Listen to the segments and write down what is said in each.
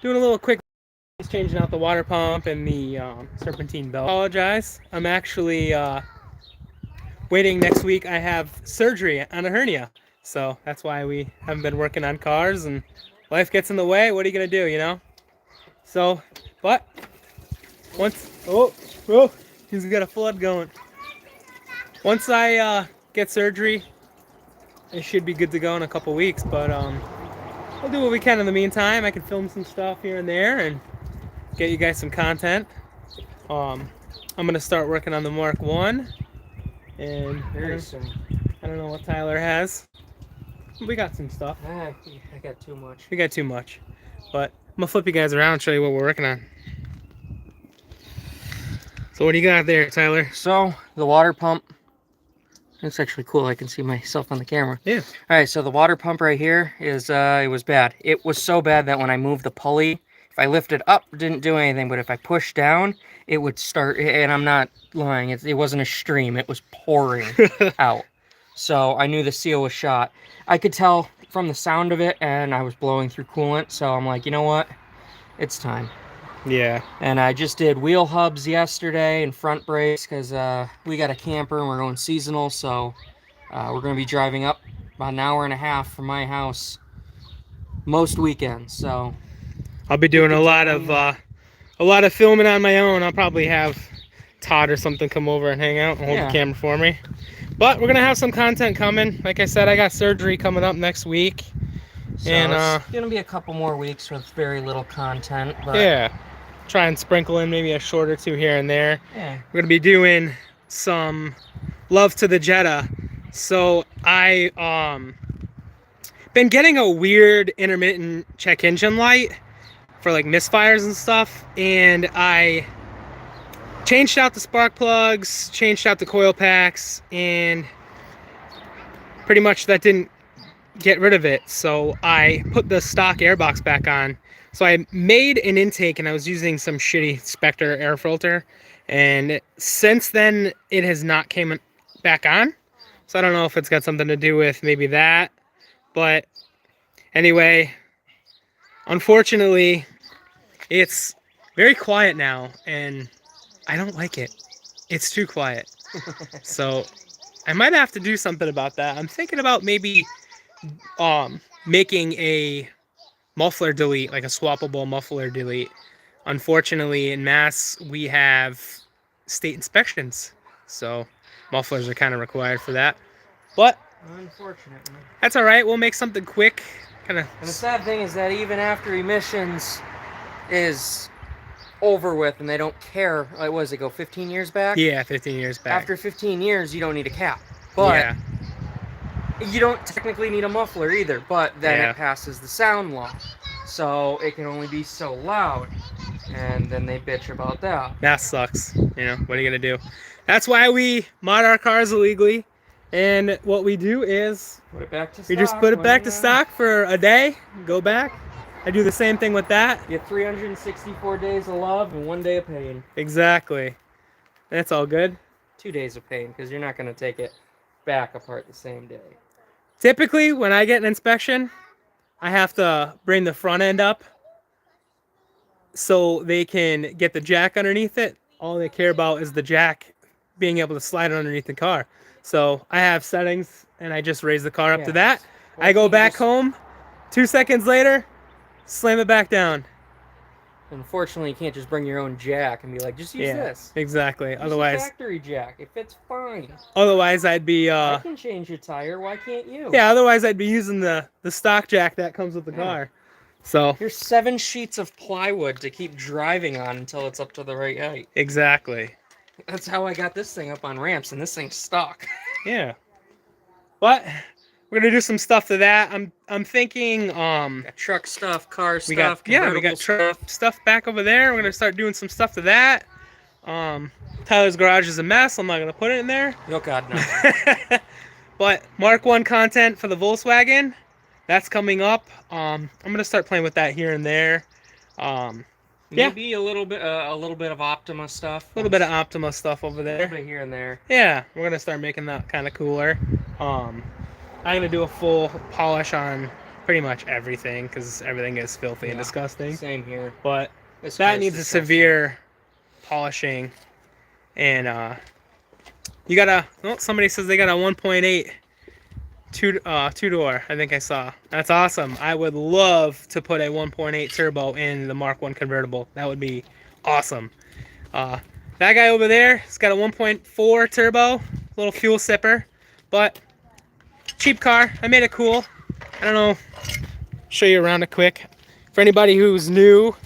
doing a little quick, changing out the water pump and the serpentine belt. I apologize. I'm actually waiting next week. I have surgery on a hernia, so that's why we haven't been working on cars, and life gets in the way. What are you gonna do, you know? So, but once he's got a flood going. Once I get surgery, it should be good to go in a couple weeks. But we'll do what we can in the meantime. I can film some stuff here and there and get you guys some content. I'm gonna start working on the Mark 1, and Very soon. I don't know what Tyler has. We got some stuff. I got too much. We got too much. But I'm gonna flip you guys around and show you what we're working on. So what do you got there, Tyler? So, the water pump. It's actually cool. I can see myself on the camera. Yeah. All right, so the water pump right here is, it was bad. It was so bad that when I moved the pulley, if I lifted up, it didn't do anything. But if I pushed down, it would start, and I'm not lying. It wasn't a stream. It was pouring out. So I knew the seal was shot. I could tell from the sound of it, and I was blowing through coolant. So I'm like, you know what? It's time. Yeah. And I just did wheel hubs yesterday and front brakes because we got a camper and we're going seasonal. So we're going to be driving up about an hour and a half from my house most weekends. So I'll be doing a lot of filming on my own. I'll probably have Todd or something come over and hang out and hold the camera for me. But we're gonna have some content coming. Like I said, I got surgery coming up next week, so and it's gonna be a couple more weeks with very little content. But yeah, try and sprinkle in maybe a short or two here and there. Yeah, we're gonna be doing some love to the Jetta. So I been getting a weird intermittent check engine light for like misfires and stuff, and I changed out the spark plugs, changed out the coil packs, and pretty much that didn't get rid of it. So I put the stock airbox back on. So I made an intake, and I was using some shitty Spectre air filter, and since then it has not came back on. So I don't know if it's got something to do with maybe that, but anyway, unfortunately it's very quiet now, and I don't like it. It's too quiet. So I might have to do something about that. I'm thinking about maybe making a muffler delete, like a swappable muffler delete. Unfortunately, in Mass, we have state inspections, so mufflers are kind of required for that. But unfortunately, that's all right. We'll make something quick. And the sad thing is that even after emissions is over with and they don't care, like, what does it go, 15 years back? Yeah, 15 years back. After 15 years, you don't need a cap. But yeah, you don't technically need a muffler either, but then it passes the sound law. So it can only be so loud. And then they bitch about that. That sucks. You know, what are you going to do? That's why we mod our cars illegally. And what we do is put it back to stock. We just put it back to stock for a day, go back. I do the same thing with that. You get 364 days of love and 1 day of pain. Exactly. That's all good. 2 days of pain, because you're not going to take it back apart the same day. Typically, when I get an inspection, I have to bring the front end up so they can get the jack underneath it. All they care about is the jack being able to slide underneath the car. So I have settings, and I just raise the car up to that. I go back home, 2 seconds later, slam it back down. Unfortunately, you can't just bring your own jack and be like, just use this. Exactly. Use otherwise, a factory jack. It fits fine. Otherwise, I'd be. I can change your tire. Why can't you? Yeah. Otherwise, I'd be using the stock jack that comes with the car. So here's 7 sheets of plywood to keep driving on until it's up to the right height. Exactly. That's how I got this thing up on ramps, and this thing's stock. Yeah. But we're gonna do some stuff to that. I'm thinking got truck stuff, car stuff, we got truck stuff back over there. We're gonna start doing some stuff to that. Tyler's garage is a mess. I'm not gonna put it in there. Oh God, no. But Mark 1 content for the Volkswagen, that's coming up. I'm gonna start playing with that here and there. Maybe a little bit of Optima stuff. A little bit of Optima stuff over there. A little bit here and there. Yeah, we're gonna start making that kind of cooler. I'm gonna do a full polish on pretty much everything because everything is filthy and disgusting. Same here. But This that car's needs disgusting. a severe polishing, and you gotta. Oh, somebody says they got a 1.8 two-door. I think I saw. That's awesome. I would love to put a 1.8 turbo in the Mark 1 convertible. That would be awesome. That guy over there has got a 1.4 turbo, little fuel sipper, but cheap car. I made it cool. I don't know. Show you around it quick. For anybody who's new,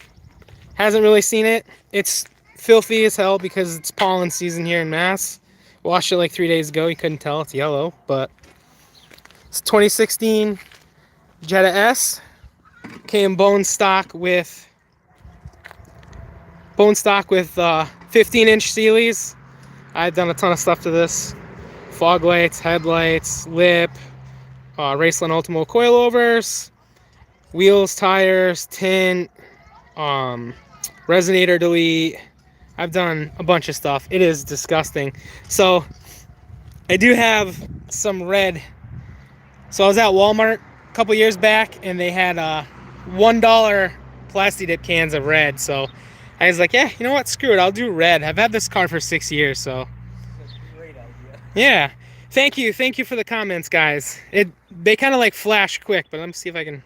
hasn't really seen it, it's filthy as hell because it's pollen season here in Mass. Washed it like 3 days ago. You couldn't tell it's yellow, but it's 2016 Jetta S. Came bone stock with 15-inch Sealy's. I've done a ton of stuff to this. Fog lights, headlights, lip, Raceland Ultimo coilovers, wheels, tires, tint, resonator delete. I've done a bunch of stuff. It is disgusting. So I do have some red. So I was at Walmart a couple years back and they had $1 plastic dip cans of red. So I was like, yeah, you know what? Screw it. I'll do red. I've had this car for 6 years, so. That's a great idea. Yeah. Thank you for the comments, guys. They kind of like flash quick, but let me see if I can.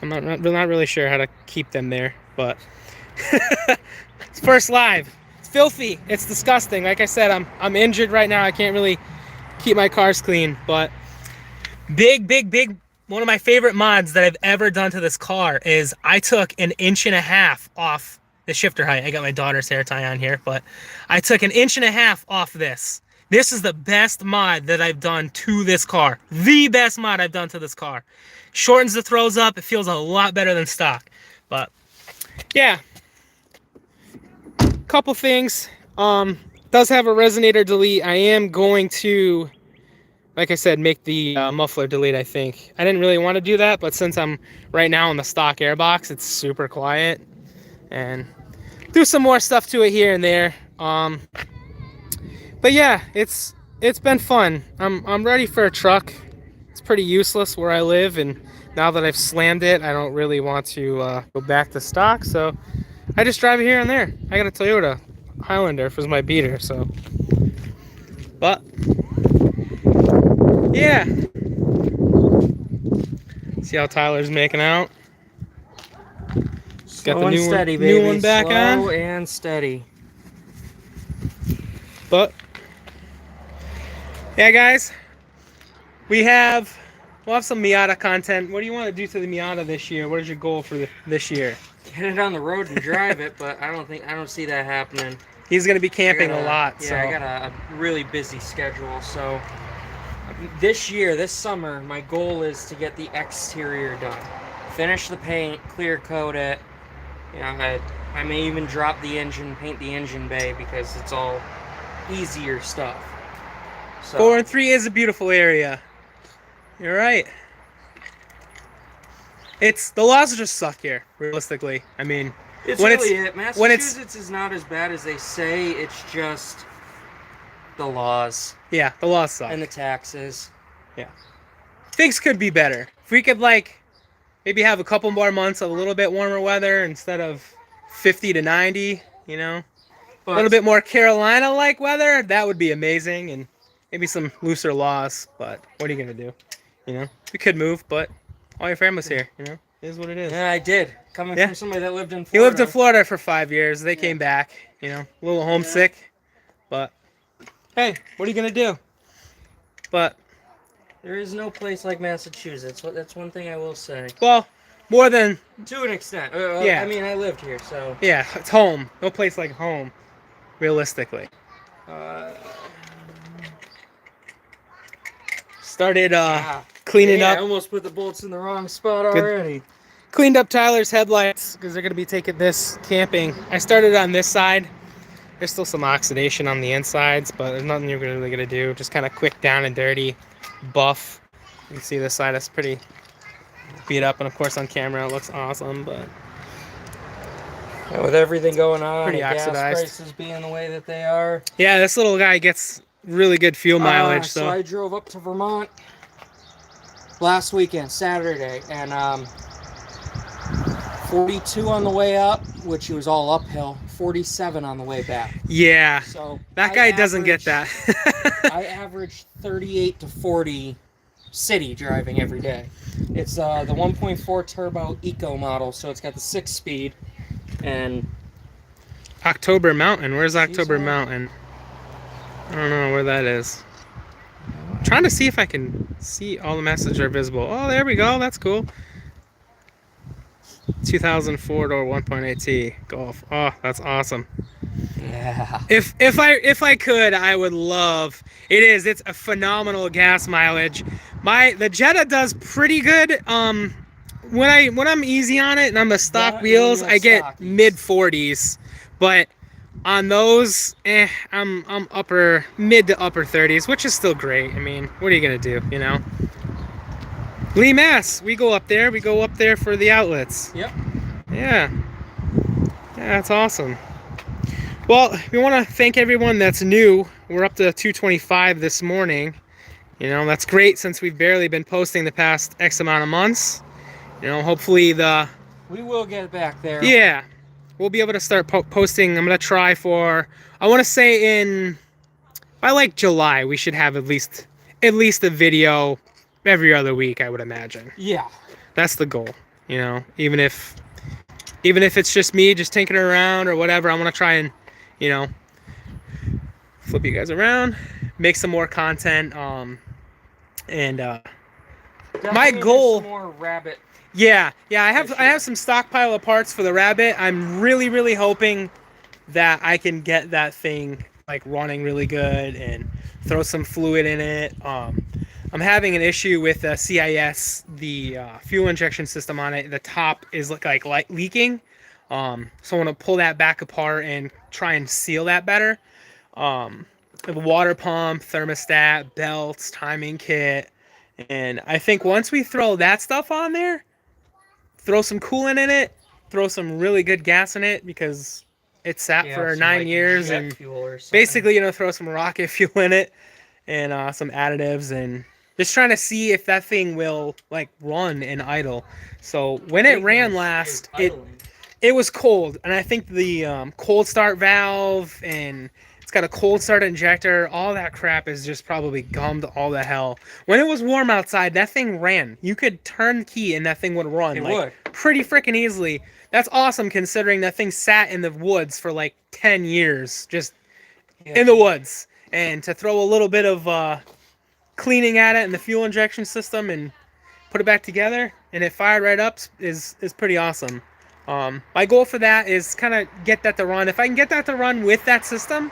I'm not really sure how to keep them there, but it's first live. It's filthy. It's disgusting. Like I said, I'm injured right now. I can't really keep my cars clean, but big. One of my favorite mods that I've ever done to this car is I took 1.5 inches off the shifter height. I got my daughter's hair tie on here, but I took 1.5 inches off this. This is the best mod that I've done to this car. The best mod I've done to this car. Shortens the throws up. It feels a lot better than stock. But yeah, couple things. Does have a resonator delete. I am going to, like I said, make the muffler delete, I think. I didn't really want to do that, but since I'm right now in the stock airbox, it's super quiet. And do some more stuff to it here and there. But yeah, it's been fun. I'm ready for a truck. It's pretty useless where I live, and now that I've slammed it, I don't really want to go back to stock, so I just drive it here and there. I got a Toyota Highlander for my beater, so. But yeah. See how Tyler's making out. Got the new one back on. Slow and steady. But yeah, guys, we'll have some Miata content. What do you want to do to the Miata this year? What is your goal for this year? Get it on the road and drive it, but I don't see that happening. He's going to be camping a lot. Yeah, so. I got a really busy schedule, so this summer, my goal is to get the exterior done. Finish the paint, clear coat it. You know, I may even drop the engine, paint the engine bay because it's all easier stuff. So 4 and 3 is a beautiful area. You're right. The laws just suck here, realistically. I mean, Massachusetts is not as bad as they say. It's just the laws. Yeah, the laws suck. And the taxes. Yeah. Things could be better. If we could, maybe have a couple more months of a little bit warmer weather instead of 50 to 90, you know? A little bit more Carolina-like weather, that would be amazing. And maybe some looser laws, but what are you going to do? You know? We could move, but all your family's here, you know? It is what it is. Yeah, I did. Coming from somebody that lived in Florida. He lived in Florida for 5 years. They came back, you know, a little homesick. But, hey, what are you going to do? But there is no place like Massachusetts. That's one thing I will say. Well, more than... To an extent. Yeah. I mean, I lived here, so... Yeah, it's home. No place like home, realistically. Started cleaning up. I almost put the bolts in the wrong spot already. Cleaned up Tyler's headlights because they're going to be taking this camping. I started on this side. There's still some oxidation on the insides, but there's nothing you're really going to do. Just kind of quick down and dirty buff. You can see this side is pretty beat up, and of course on camera it looks awesome, but with everything going on, pretty and oxidized. Gas prices being the way that they are. Yeah, this little guy gets really good fuel mileage. So I drove up to Vermont. last weekend, Saturday, and 42 on the way up, which was all uphill, 47 on the way back. Yeah. So That guy doesn't get that. I average 38 to 40 city driving every day. It's the 1.4 turbo eco model, so it's got the 6-speed, and October Mountain. Where's October Mountain? I don't know where that is. I'm trying to see if I can see all the messages are visible. Oh, there we go. That's cool. 2004 door 1.8T Golf. Oh, that's awesome. yeah. If I could, I would love. It's a phenomenal gas mileage. The Jetta does pretty good. When I'm easy on it and I'm the stock wheels, I get mid 40s, but on those, I'm mid to upper 30s, which is still great. I mean, what are you gonna do, you know? Lee Mass, we go up there. We go up there for the outlets. Yep. Yeah. Yeah, that's awesome. Well, we want to thank everyone that's new. We're up to 225 this morning. You know, that's great since we've barely been posting the past X amount of months. You know, hopefully we will get back there. Yeah. We'll be able to start posting. I'm going to try I want to say by like July, we should have at least a video every other week, I would imagine. Yeah. That's the goal, you know. Even if it's just me just tinkering around or whatever, I'm going to try and, you know, flip you guys around, make some more content, and my goal. Some more Rabbit. Yeah, I have some stockpile of parts for the Rabbit. I'm really hoping that I can get that thing like running really good and throw some fluid in it. I'm having an issue with the CIS, the fuel injection system on it. The top is like leaking. So I want to pull that back apart and try and seal that better. The water pump, thermostat, belts, timing kit, and I think once we throw that stuff on there, throw some coolant in it, throw some really good gas in it because it's sat for 9 years, and basically, you know, throw some rocket fuel in it and some additives, and just trying to see if that thing will like run and idle. So when it ran last, it was cold, and I think the cold start valve, and it's got a cold start injector, all that crap is just probably gummed all the hell. When it was warm outside, that thing ran. You could turn the key and that thing would run. It would. Pretty freaking easily. That's awesome considering that thing sat in the woods for like 10 years, just in the woods. And to throw a little bit of cleaning at it and the fuel injection system and put it back together and it fired right up is pretty awesome. My goal for that is kind of get that to run. If I can get that to run with that system,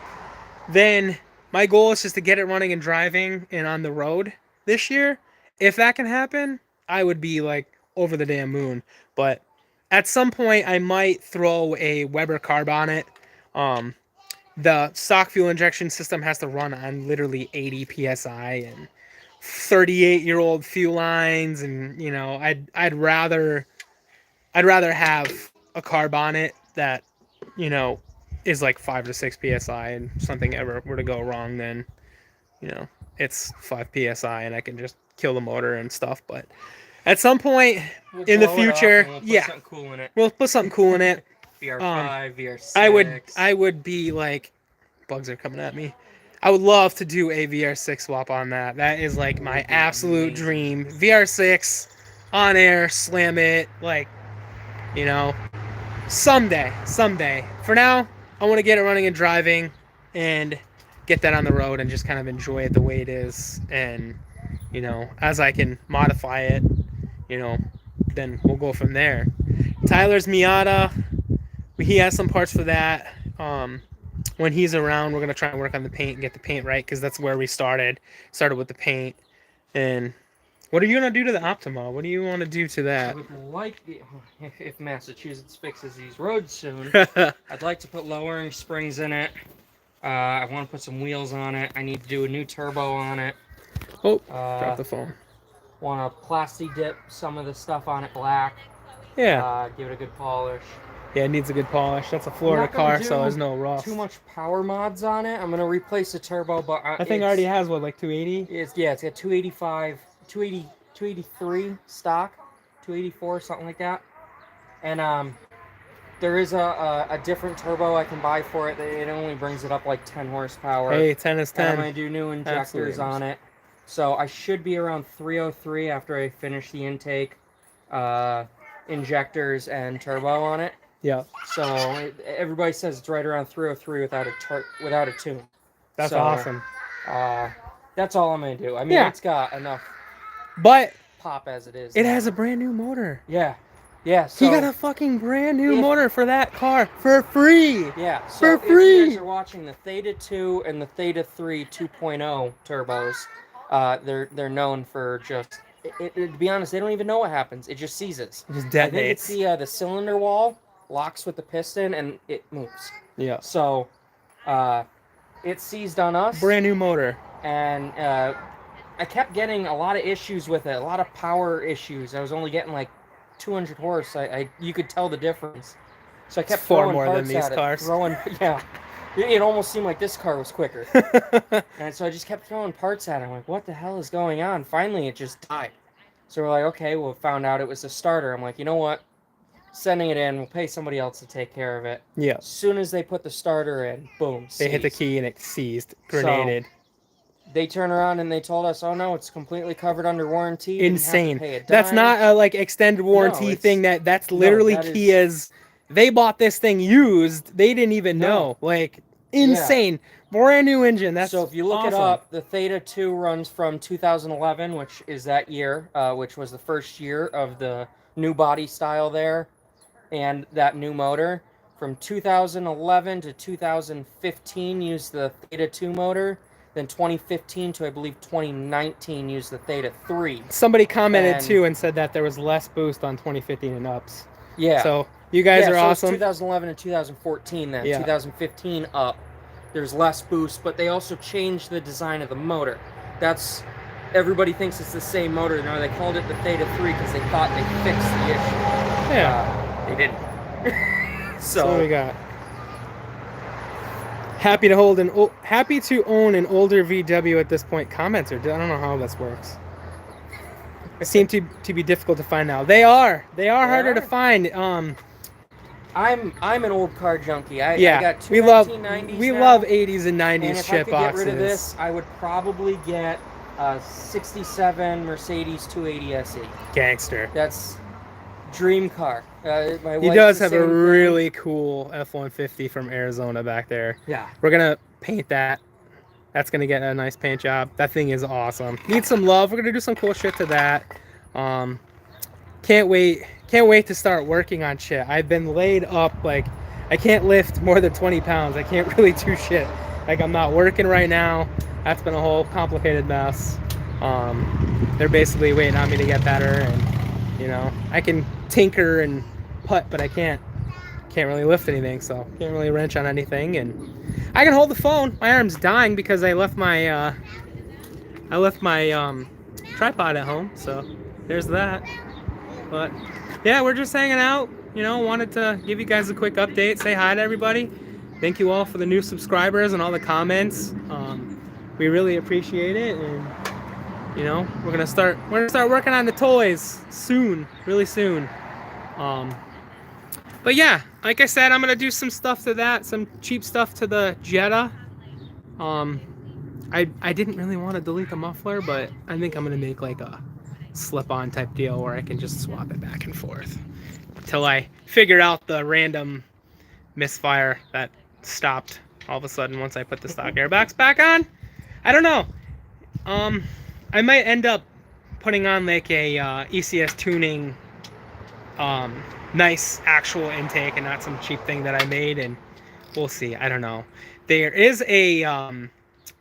then my goal is just to get it running and driving and on the road this year. If that can happen, I would be like over the damn moon. But at some point, I might throw a Weber carb on it. The stock fuel injection system has to run on literally 80 psi and 38-year-old fuel lines, and you know, I'd rather have a carb on it that, you know, is like 5 to 6 psi, and something ever were to go wrong, then, you know, it's 5 psi and I can just kill the motor and stuff. But at some point in the future, we'll put something cool in it. VR5, VR6. I would be like, bugs are coming at me. I would love to do a VR6 swap on that. That is like my absolute dream. VR6 on air, slam it, like, you know, someday. For now, I want to get it running and driving and get that on the road and just kind of enjoy it the way it is. And, you know, as I can modify it, you know, then we'll go from there. Tyler's Miata, he has some parts for that. When he's around, we're going to try and work on the paint and get the paint right, because that's where we started with the paint. And what are you going to do to the Optima? What do you want to do to that? I would like, if Massachusetts fixes these roads soon, I'd like to put lowering springs in it. I want to put some wheels on it. I need to do a new turbo on it. Oh, drop the phone. Want to plasti dip some of the stuff on it black. Yeah. Give it a good polish. Yeah, it needs a good polish. That's a Florida car, so there's no rust. Too much power mods on it. I'm gonna replace the turbo, but that thing already has what, like 280? It's got 285, 283 stock, 284, something like that. And there is a different turbo I can buy for it. It only brings it up like 10 horsepower. Hey, 10 is 10. And I'm going to do new injectors on it. So I should be around 303 after I finish the intake, injectors, and turbo on it. Yeah. So everybody says it's right around 303 without a tune. That's so, awesome. That's all I'm going to do. I mean, Yeah. It's got enough but pop as it is. It has a brand new motor. Yeah. Yeah, so he got a fucking brand new motor for that car for free. Yeah, so for free. If you guys are watching the Theta 2 and the Theta 3 2.0 turbos, they're known for just. To be honest, they don't even know what happens. It just seizes. It just detonates. I think it's the cylinder wall locks with the piston and it moves. Yeah. So, it seized on us. Brand new motor. And I kept getting a lot of issues with it, a lot of power issues. I was only getting like 200 horse. You could tell the difference. So I kept throwing more parts than these at cars. Yeah. It almost seemed like this car was quicker. And so I just kept throwing parts at it. I'm like, what the hell is going on? Finally, it just died. So we're like, okay, well, found out it was the starter. I'm like, you know what? Sending it in, we'll pay somebody else to take care of it. Yeah. As soon as they put the starter in, boom, They hit the key and it seized, grenaded. So, they turn around and they told us, "Oh no, it's completely covered under warranty." Insane. That's not a like extended warranty thing. That's literally Kia's. They bought this thing used. They didn't even know. Like insane. Yeah. Brand new engine. That's so if you look it up, the Theta 2 runs from 2011, which is that year, which was the first year of the new body style there, and that new motor. From 2011 to 2015, used the Theta 2 motor. Then 2015 to, I believe, 2019 used the Theta 3. Somebody commented, too, and said that there was less boost on 2015 and ups. Yeah. So, you guys are awesome. It's 2011 and 2014 then. Yeah. 2015 up. There's less boost, but they also changed the design of the motor. Everybody thinks it's the same motor. No, they called it the Theta 3 because they thought they fixed the issue. Yeah. They didn't. So what we got? Happy to own an older VW at this point. Comments I don't know how this works. Seem to be difficult to find now. They are harder to find. I'm an old car junkie. I got two we 1990s we now, love 80s and 90s and if shit I could boxes. get rid of this, I would probably get a 67 Mercedes 280 SE. Gangster. That's dream car. He does have a really cool F-150 from Arizona back there. Yeah. We're going to paint that. That's going to get a nice paint job. That thing is awesome. Needs some love. We're going to do some cool shit to that. Can't wait to start working on shit. I've been laid up. Like, I can't lift more than 20 pounds. I can't really do shit. Like, I'm not working right now. That's been a whole complicated mess. They're basically waiting on me to get better, and, you know, I can tinker and putt, but I can't really lift anything, so can't really wrench on anything. And I can hold the phone. My arm's dying because I left my tripod at home, so there's that. But yeah, we're just hanging out, you know. Wanted to give you guys a quick update, say hi to everybody. Thank you all for the new subscribers and all the comments. We really appreciate it, and you know, we're gonna start working on the toys soon, really soon. But yeah, like I said, I'm gonna do some stuff to that, some cheap stuff to the Jetta. I didn't really want to delete the muffler, but I think I'm gonna make like a slip-on type deal where I can just swap it back and forth until I figure out the random misfire that stopped all of a sudden once I put the stock airbags back on. I don't know. I might end up putting on like a ECS tuning nice actual intake and not some cheap thing that I made, and we'll see. I don't know. There is a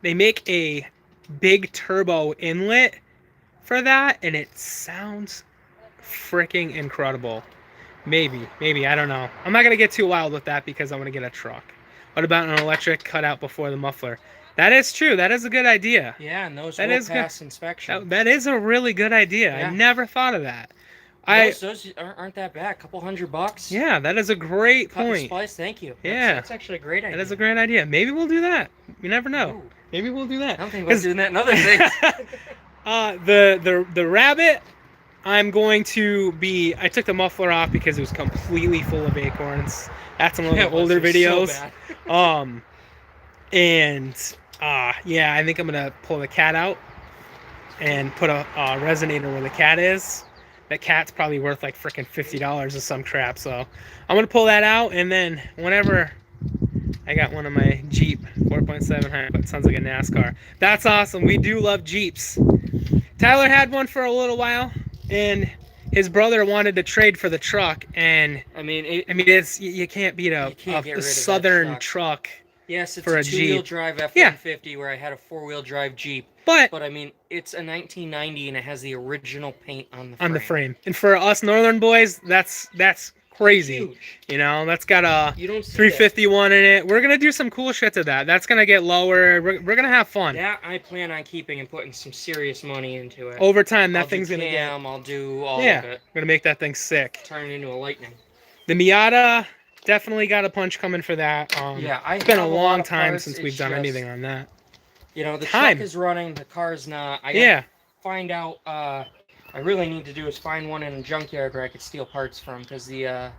they make a big turbo inlet for that, and it sounds freaking incredible. Maybe I don't know. I'm not gonna get too wild with that because I'm gonna get a truck. What about an electric cutout before the muffler? That is true. That is a good idea. Yeah, and those will pass inspection. That is a really good idea. Yeah. I never thought of that. Those aren't that bad. A couple $100. Yeah, that is a great point. Splice, thank you. Yeah. That's actually a great idea. That is a great idea. Maybe we'll do that. You never know. Ooh. Maybe we'll do that. I don't think we're doing that in other things. The rabbit I'm going to be. I took the muffler off because it was completely full of acorns. That's in one of the older videos. So bad. And yeah, I think I'm gonna pull the cat out and put a resonator where the cat is. That cat's probably worth like freaking $50 or some crap. So I'm gonna pull that out, and then whenever I got one of my Jeep 4.7 hybrid, sounds like a NASCAR. That's awesome. We do love Jeeps. Tyler had one for a little while, and his brother wanted to trade for the truck, and I mean, it's you can't beat a Southern truck. Yes, it's for a a two-wheel Jeep. drive F-150 where I had a four-wheel drive Jeep. But I mean, it's a 1990 and it has the original paint on the frame. And for us Northern boys, that's crazy. Huge. You know, that's got a You don't see 351 in it. We're gonna do some cool shit to that. That's gonna get lower. We're gonna have fun. That I plan on keeping and putting some serious money into it. Over time, that I'll thing's gonna get. I'll do all Yeah, of it. we're gonna make that thing sick. Turn it into a Lightning. The Miata definitely got a punch coming for that. Yeah, it's been a have long lot of time parts. since It's we've done just, anything on that. You know, the Time. truck is running, the car's not. I Yeah. gotta find out. I really need to do is find one in a junkyard where I could steal parts from, because the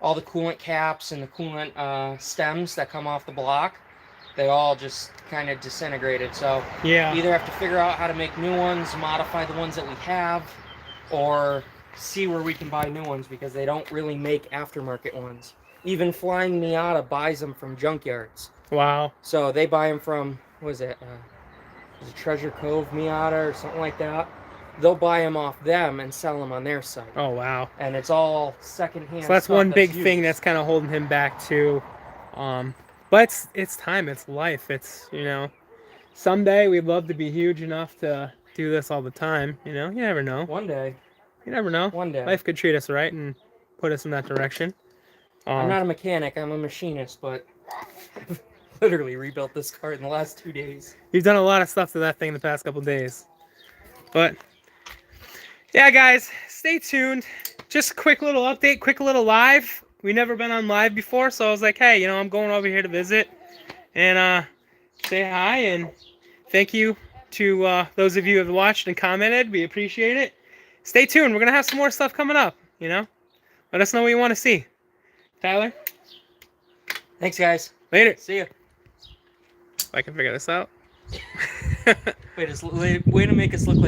all the coolant caps and the coolant stems that come off the block, they all just kind of disintegrated. So Yeah. either have to figure out how to make new ones, modify the ones that we have, or see where we can buy new ones, because they don't really make aftermarket ones. Even Flying Miata buys them from junkyards. Wow. So they buy them from, what is it Treasure Cove Miata or something like that. They'll buy them off them and sell them on their site. Oh wow. And it's all secondhand. So that's one big used. thing that's kind of holding him back too. But it's time. It's life. It's, you know, someday we'd love to be huge enough to do this all the time. You know, you never know. One day. You never know. One day. Life could treat us right and put us in that direction. I'm not a mechanic. I'm a machinist, but I've literally rebuilt this car in the last 2 days. You've done a lot of stuff to that thing the past couple days. But yeah, guys, stay tuned. Just a quick little update, quick little live. We never been on live before, so I was like, hey, you know, I'm going over here to visit and say hi and thank you to those of you who have watched and commented. We appreciate it. Stay tuned. We're gonna have some more stuff coming up. You know, let us know what you want to see. Tyler. Thanks, guys. Later. See ya. If I can figure this out. Way to make us look like